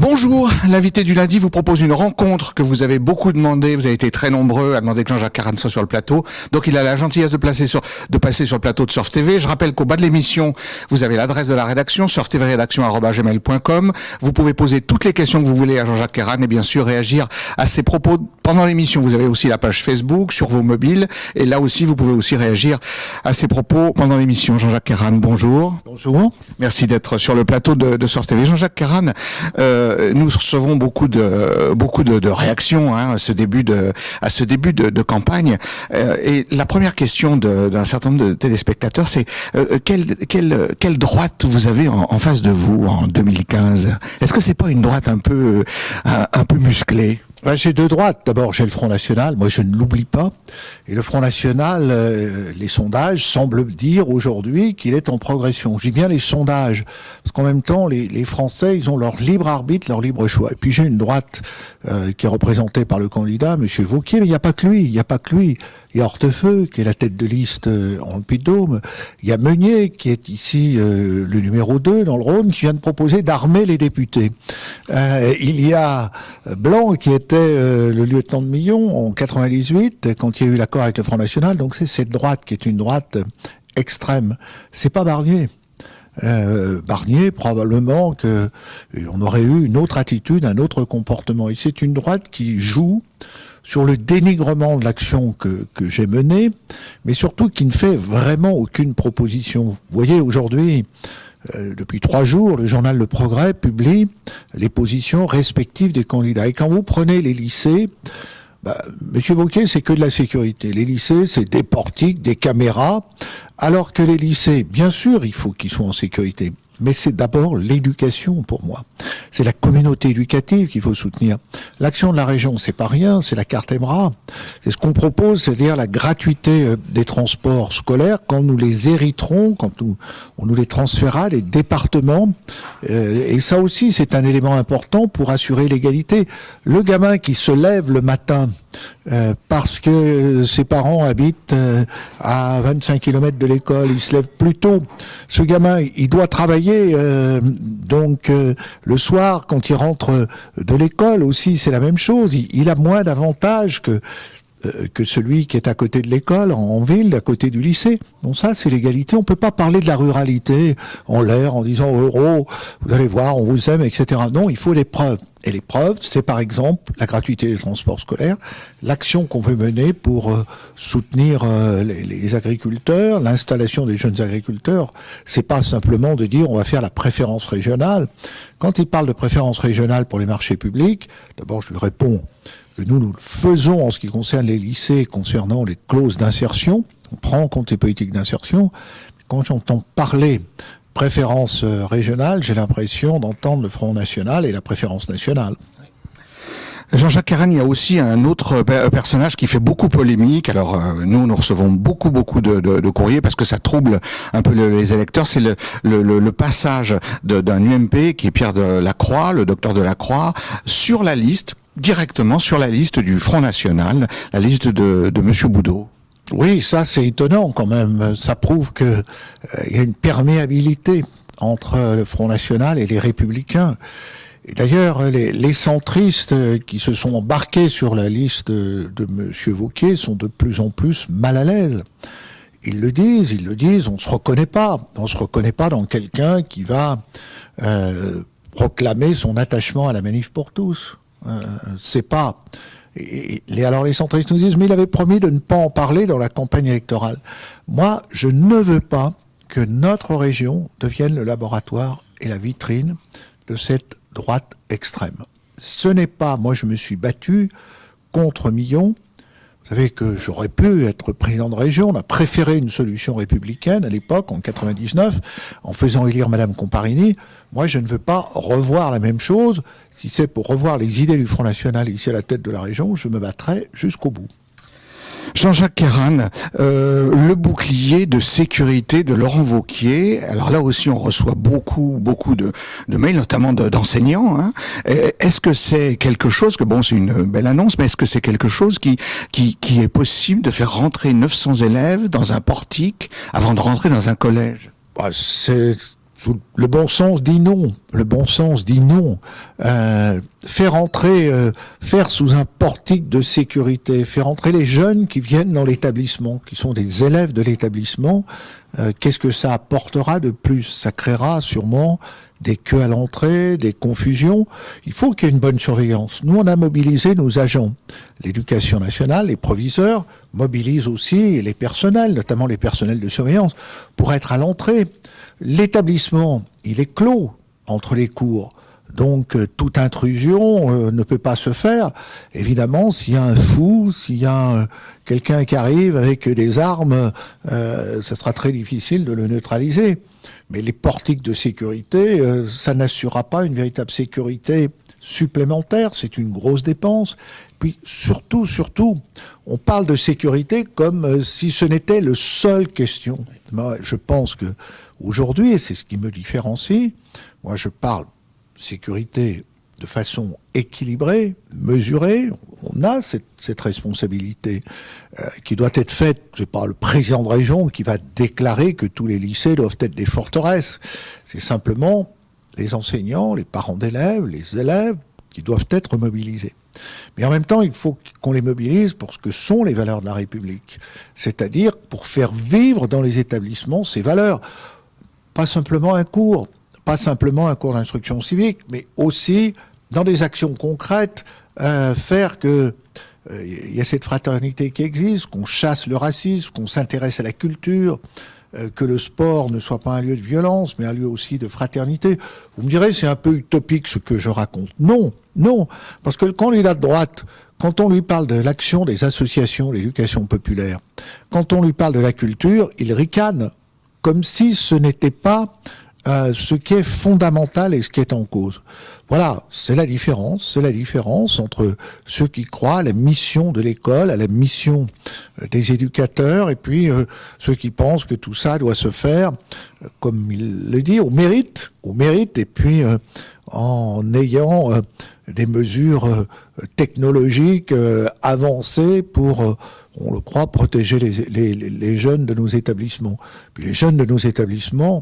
Bonjour, l'invité du lundi vous propose une rencontre que vous avez beaucoup demandé, vous avez été très nombreux à demander que Jean-Jacques Caran soit sur le plateau, donc il a la gentillesse de passer sur le plateau de Surf TV. Je rappelle qu'au bas de l'émission, vous avez l'adresse de la rédaction, surftvrédaction@gmail.com. Vous pouvez poser toutes les questions que vous voulez à Jean-Jacques Caran et bien sûr réagir à ses propos pendant l'émission. Vous avez aussi la page Facebook sur vos mobiles et là aussi vous pouvez aussi réagir à ses propos pendant l'émission. Jean-Jacques Caran, bonjour. Bonjour. Merci d'être sur le plateau de Surf TV. Jean-Jacques Caran, nous recevons beaucoup de réactions à ce début de campagne. Et la première question d'un certain nombre de téléspectateurs, c'est quelle droite vous avez en face de vous en 2015 ? Est-ce que c'est pas une droite un peu musclée ? J'ai deux droites. D'abord, j'ai le Front National. Moi, je ne l'oublie pas. Et le Front National, les sondages semblent dire aujourd'hui qu'il est en progression. Je dis bien les sondages, parce qu'en même temps, les Français, ils ont leur libre arbitre, leur libre choix. Et puis j'ai une droite qui est représentée par le candidat, Monsieur Wauquiez, mais il n'y a pas que lui. Il y a Hortefeux, qui est la tête de liste en Puy-de-Dôme. Il y a Meunier, qui est ici le numéro 2 dans le Rhône, qui vient de proposer d'armer les députés. Il y a Blanc, qui était le lieutenant de Millon en 98, quand il y a eu l'accord avec le Front National. Donc c'est cette droite qui est une droite extrême. C'est pas Barnier. Barnier, probablement que on aurait eu une autre attitude, un autre comportement. Et c'est une droite qui joue sur le dénigrement de l'action que j'ai menée, mais surtout qui ne fait vraiment aucune proposition. Vous voyez, aujourd'hui, depuis 3 jours, le journal Le Progrès publie les positions respectives des candidats. Et quand vous prenez les lycées, Monsieur Wauquiez, c'est que de la sécurité. Les lycées, c'est des portiques, des caméras, alors que les lycées, bien sûr, il faut qu'ils soient en sécurité. Mais c'est d'abord l'éducation pour moi. C'est la communauté éducative qu'il faut soutenir. L'action de la région, c'est pas rien, c'est la carte Emera. C'est ce qu'on propose, c'est-à-dire la gratuité des transports scolaires quand nous les hériterons, quand on nous les transférera des départements. Et ça aussi, c'est un élément important pour assurer l'égalité. Le gamin qui se lève le matin parce que ses parents habitent à 25 km de l'école, il se lève plus tôt. Ce gamin, il doit travailler. Donc le soir, quand il rentre de l'école aussi, c'est la même chose. Il a moins d'avantages que celui qui est à côté de l'école, en ville, à côté du lycée. Bon, ça, c'est l'égalité. On peut pas parler de la ruralité en l'air, en disant euro, vous allez voir, on vous aime, etc. Non, il faut les preuves. Et les preuves, c'est par exemple la gratuité des transports scolaires, l'action qu'on veut mener pour soutenir les agriculteurs, l'installation des jeunes agriculteurs. C'est pas simplement de dire on va faire la préférence régionale. Quand il parle de préférence régionale pour les marchés publics, d'abord je lui réponds que nous le faisons en ce qui concerne les lycées, concernant les clauses d'insertion. On prend en compte les politiques d'insertion. Quand j'entends parler préférence régionale, j'ai l'impression d'entendre le Front National et la préférence nationale. Jean-Jacques Caran, il y a aussi un autre personnage qui fait beaucoup polémique. Alors nous recevons beaucoup de courriers parce que ça trouble un peu les électeurs. C'est le passage d'un UMP qui est Pierre Delacroix, le docteur Delacroix, sur la liste, directement sur la liste du Front National, la liste de Monsieur Boudot. Oui, ça c'est étonnant quand même. Ça prouve que il y a une perméabilité entre le Front National et les Républicains. Et d'ailleurs, les centristes qui se sont embarqués sur la liste de Monsieur Wauquiez sont de plus en plus mal à l'aise. Ils le disent, on se reconnaît pas dans quelqu'un qui va proclamer son attachement à la manif pour tous. C'est pas. Alors les centristes nous disent, mais il avait promis de ne pas en parler dans la campagne électorale. Moi, je ne veux pas que notre région devienne le laboratoire et la vitrine de cette droite extrême. Ce n'est pas, moi je me suis battu contre Millon. Vous savez que j'aurais pu être président de région. On a préféré une solution républicaine à l'époque, en 99, en faisant élire Madame Comparini. Moi, je ne veux pas revoir la même chose. Si c'est pour revoir les idées du Front National ici à la tête de la région, je me battrai jusqu'au bout. Jean-Jacques Caran, le bouclier de sécurité de Laurent Wauquiez. Alors là aussi, on reçoit beaucoup de mails, notamment d'enseignants. Hein. Est-ce que c'est quelque chose que, bon, c'est une belle annonce, mais est-ce que c'est quelque chose qui est possible de faire rentrer 900 élèves dans un portique avant de rentrer dans un collège ? le bon sens dit non. Le bon sens dit non. Faire sous un portique de sécurité, faire entrer les jeunes qui viennent dans l'établissement, qui sont des élèves de l'établissement, qu'est-ce que ça apportera de plus? Ça créera sûrement des queues à l'entrée, des confusions. Il faut qu'il y ait une bonne surveillance. Nous, on a mobilisé nos agents. L'éducation nationale, les proviseurs mobilisent aussi les personnels, notamment les personnels de surveillance, pour être à l'entrée. L'établissement, il est clos entre les cours. Donc, toute intrusion ne peut pas se faire. Évidemment, s'il y a un fou, s'il y a quelqu'un qui arrive avec des armes, ça sera très difficile de le neutraliser. Mais les portiques de sécurité, ça n'assurera pas une véritable sécurité supplémentaire. C'est une grosse dépense. Puis, surtout, on parle de sécurité comme si ce n'était le seul question. Moi, je pense que aujourd'hui, et c'est ce qui me différencie, moi, je parle sécurité de façon équilibrée, mesurée. On a cette responsabilité qui doit être faite. C'est pas le président de région qui va déclarer que tous les lycées doivent être des forteresses. C'est simplement les enseignants, les parents d'élèves, les élèves qui doivent être mobilisés. Mais en même temps, il faut qu'on les mobilise pour ce que sont les valeurs de la République. C'est-à-dire pour faire vivre dans les établissements ces valeurs. Pas simplement un cours d'instruction civique, mais aussi dans des actions concrètes, faire que il y a cette fraternité qui existe, qu'on chasse le racisme, qu'on s'intéresse à la culture, que le sport ne soit pas un lieu de violence, mais un lieu aussi de fraternité. Vous me direz, c'est un peu utopique ce que je raconte. Non, parce que le candidat de droite, quand on lui parle de l'action des associations, l'éducation populaire, quand on lui parle de la culture, il ricane, comme si ce n'était pas ce qui est fondamental et ce qui est en cause. Voilà, c'est la différence entre ceux qui croient à la mission de l'école, à la mission des éducateurs, et puis ceux qui pensent que tout ça doit se faire, comme il le dit, au mérite, et puis en ayant des mesures technologiques avancées pour on le croit, protéger les jeunes de nos établissements. Puis les jeunes de nos établissements,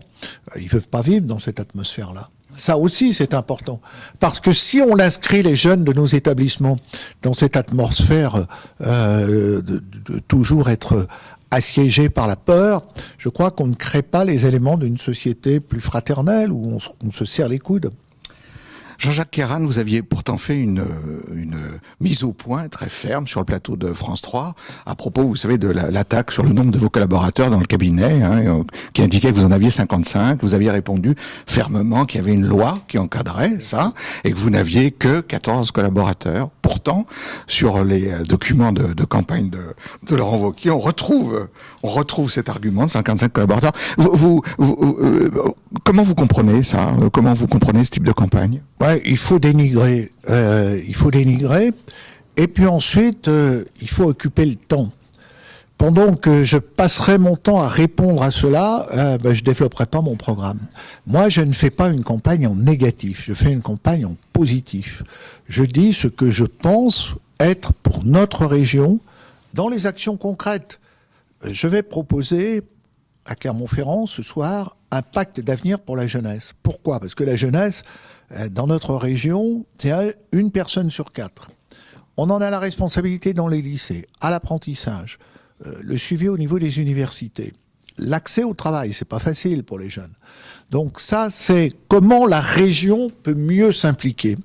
ils ne peuvent pas vivre dans cette atmosphère-là. Ça aussi, c'est important. Parce que si on inscrit les jeunes de nos établissements dans cette atmosphère de toujours être assiégés par la peur, je crois qu'on ne crée pas les éléments d'une société plus fraternelle où on se serre les coudes. Jean-Jacques Kérane, vous aviez pourtant fait une mise au point très ferme sur le plateau de France 3 à propos, vous savez, de l'attaque sur le nombre de vos collaborateurs dans le cabinet, qui indiquait que vous en aviez 55. Vous aviez répondu fermement qu'il y avait une loi qui encadrait ça et que vous n'aviez que 14 collaborateurs. Pourtant, sur les documents de campagne de Laurent Wauquiez, on retrouve cet argument de 55 collaborateurs. Comment vous comprenez ça? Comment vous comprenez ce type de campagne? Ouais, il faut dénigrer. Et puis ensuite, il faut occuper le temps. Pendant que je passerai mon temps à répondre à cela, je développerai pas mon programme. Moi, je ne fais pas une campagne en négatif, je fais une campagne en positif. Je dis ce que je pense être pour notre région dans les actions concrètes. Je vais proposer à Clermont-Ferrand ce soir un pacte d'avenir pour la jeunesse. Pourquoi? Parce que la jeunesse, dans notre région, c'est 1 personne sur 4. On en a la responsabilité dans les lycées, à l'apprentissage, le suivi au niveau des universités. L'accès au travail, c'est pas facile pour les jeunes. Donc ça, c'est comment la région peut mieux s'impliquer,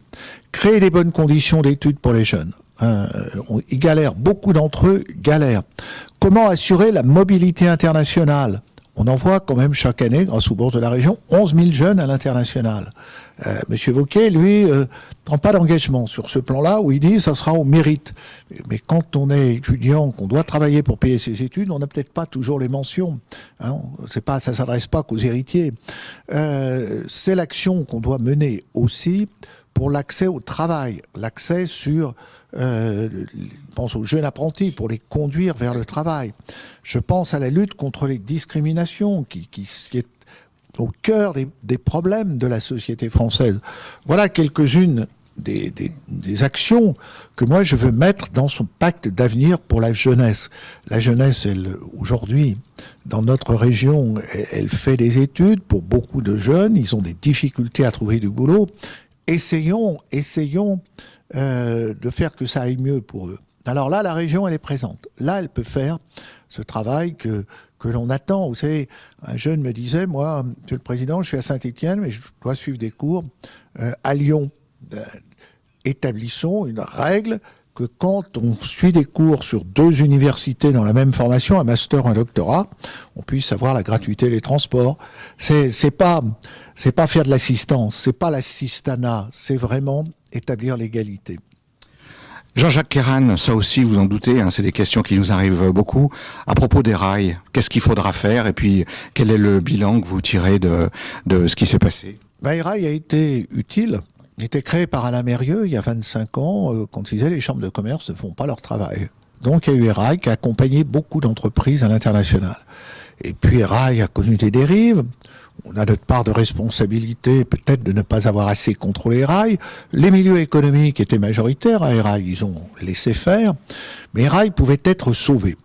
créer des bonnes conditions d'études pour les jeunes. Ils galèrent, beaucoup d'entre eux galèrent. Comment assurer la mobilité internationale? On envoie quand même chaque année, grâce aux bourses de la région, 11 000 jeunes à l'international. Monsieur Wauquiez, lui, prend pas d'engagement sur ce plan-là, où il dit ça sera au mérite. Mais quand on est étudiant, qu'on doit travailler pour payer ses études, on n'a peut-être pas toujours les mentions. Ça s'adresse pas qu'aux héritiers. C'est l'action qu'on doit mener aussi pour l'accès au travail, l'accès sur, je pense aux jeunes apprentis, pour les conduire vers le travail. Je pense à la lutte contre les discriminations, qui est au cœur des problèmes de la société française. Voilà quelques-unes des actions que moi je veux mettre dans son pacte d'avenir pour la jeunesse. La jeunesse, elle, aujourd'hui, dans notre région, elle fait des études pour beaucoup de jeunes. Ils ont des difficultés à trouver du boulot. Essayons de faire que ça aille mieux pour eux. Alors là, la région, elle est présente. Là, elle peut faire ce travail que l'on attend. Vous savez, un jeune me disait, moi, Monsieur le Président, je suis à Saint-Étienne, mais je dois suivre des cours à Lyon. Établissons une règle que quand on suit des cours sur 2 universités dans la même formation, un master, un doctorat, on puisse avoir la gratuité des transports. C'est pas faire de l'assistance, c'est pas l'assistanat, c'est vraiment établir l'égalité. Jean-Jacques Kern, ça aussi vous en doutez, hein, c'est des questions qui nous arrivent beaucoup. À propos des rails, qu'est-ce qu'il faudra faire et puis quel est le bilan que vous tirez de ce qui s'est passé? Les rails a été utile. Il était créé par Alain Mérieux il y a 25 ans, quand il disait les chambres de commerce ne font pas leur travail. Donc il y a eu ERAI qui a accompagné beaucoup d'entreprises à l'international. Et puis ERAI a connu des dérives. On a notre part de responsabilité, peut-être de ne pas avoir assez contrôlé ERAI. Les milieux économiques étaient majoritaires à ERAI, ils ont laissé faire. Mais ERAI pouvait être sauvé.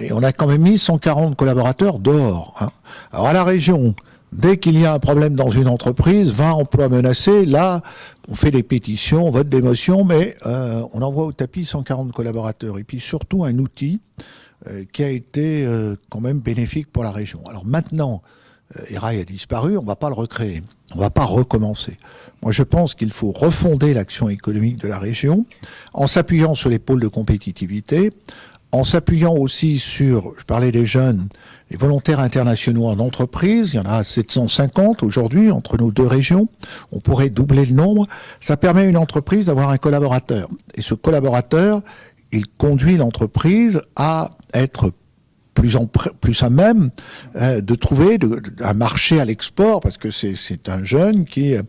Et on a quand même mis 140 collaborateurs dehors. Hein. Alors à la région, dès qu'il y a un problème dans une entreprise, 20 emplois menacés, là, on fait des pétitions, on vote des motions, mais on envoie au tapis 140 collaborateurs. Et puis surtout un outil qui a été quand même bénéfique pour la région. Alors maintenant, ERAI a disparu, on ne va pas le recréer, on ne va pas recommencer. Moi je pense qu'il faut refonder l'action économique de la région en s'appuyant sur les pôles de compétitivité, en s'appuyant aussi sur, je parlais des jeunes, les volontaires internationaux en entreprise, il y en a 750 aujourd'hui entre nos 2 régions, on pourrait doubler le nombre, ça permet à une entreprise d'avoir un collaborateur. Et ce collaborateur, il conduit l'entreprise à être plus à même de trouver un marché à l'export, parce que c'est un jeune qui est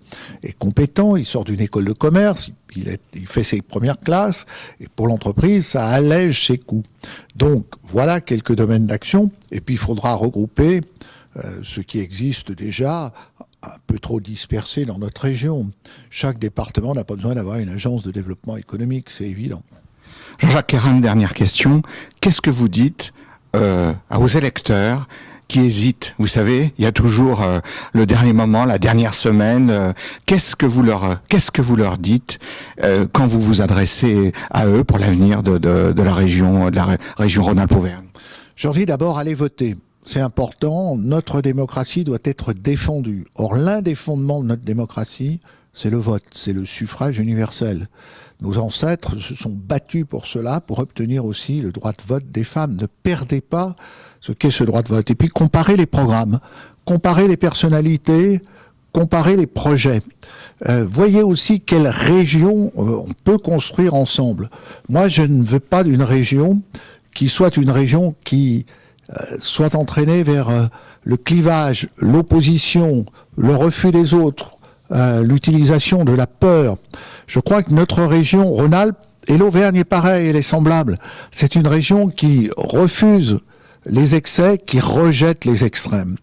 compétent, il sort d'une école de commerce, il fait ses premières classes, et pour l'entreprise, ça allège ses coûts. Donc, voilà quelques domaines d'action, et puis il faudra regrouper ce qui existe déjà, un peu trop dispersé dans notre région. Chaque département n'a pas besoin d'avoir une agence de développement économique, c'est évident. Jean-Jacques Kern, dernière question. Qu'est-ce que vous dites à vos électeurs qui hésitent? Vous savez, il y a toujours le dernier moment, la dernière semaine. Qu'est-ce que vous leur dites quand vous vous adressez à eux pour l'avenir de la région Rhône-Alpes-Auvergne? Je leur dis d'abord, allez voter. C'est important, notre démocratie doit être défendue. Or, l'un des fondements de notre démocratie, c'est le vote, c'est le suffrage universel. Nos ancêtres se sont battus pour cela, pour obtenir aussi le droit de vote des femmes. Ne perdez pas ce qu'est ce droit de vote. Et puis comparez les programmes, comparez les personnalités, comparez les projets. Voyez aussi quelle région on peut construire ensemble. Moi, je ne veux pas d'une région qui soit une région qui soit entraînée vers le clivage, l'opposition, le refus des autres, l'utilisation de la peur. Je crois que notre région Rhône-Alpes, et l'Auvergne est pareil, elle est semblable. C'est une région qui refuse les excès, qui rejette les extrêmes.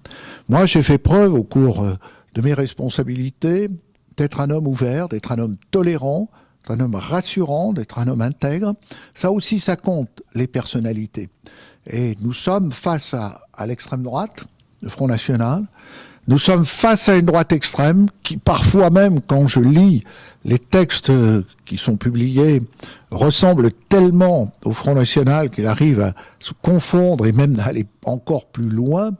Moi, j'ai fait preuve au cours de mes responsabilités d'être un homme ouvert, d'être un homme tolérant, d'être un homme rassurant, d'être un homme intègre. Ça aussi, ça compte, les personnalités. Et nous sommes face à l'extrême droite, le Front National. Nous sommes face à une droite extrême qui, parfois même, quand je lis les textes qui sont publiés, ressemblent tellement au Front National qu'il arrive à se confondre et même d'aller encore plus loin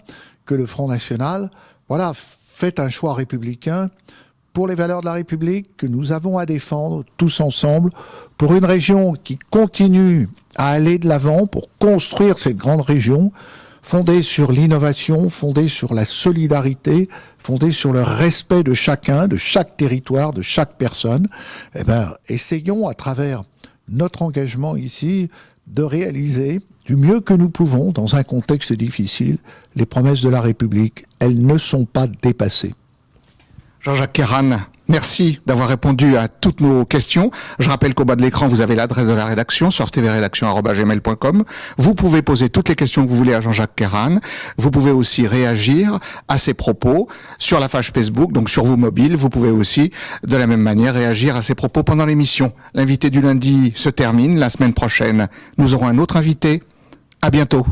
que le Front National. Voilà, faites un choix républicain pour les valeurs de la République que nous avons à défendre tous ensemble, pour une région qui continue à aller de l'avant, pour construire cette grande région, fondée sur l'innovation, fondée sur la solidarité, fondée sur le respect de chacun, de chaque territoire, de chaque personne. Eh bien, essayons à travers notre engagement ici de réaliser du mieux que nous pouvons, dans un contexte difficile, les promesses de la République. Elles ne sont pas dépassées. Jean-Jacques Kern, merci d'avoir répondu à toutes nos questions. Je rappelle qu'au bas de l'écran, vous avez l'adresse de la rédaction, surftvredactions@gmail.com. Vous pouvez poser toutes les questions que vous voulez à Jean-Jacques Kern. Vous pouvez aussi réagir à ses propos sur la page Facebook, donc sur vos mobiles. Vous pouvez aussi, de la même manière, réagir à ses propos pendant l'émission. L'invité du lundi se termine. La semaine prochaine, nous aurons un autre invité. À bientôt.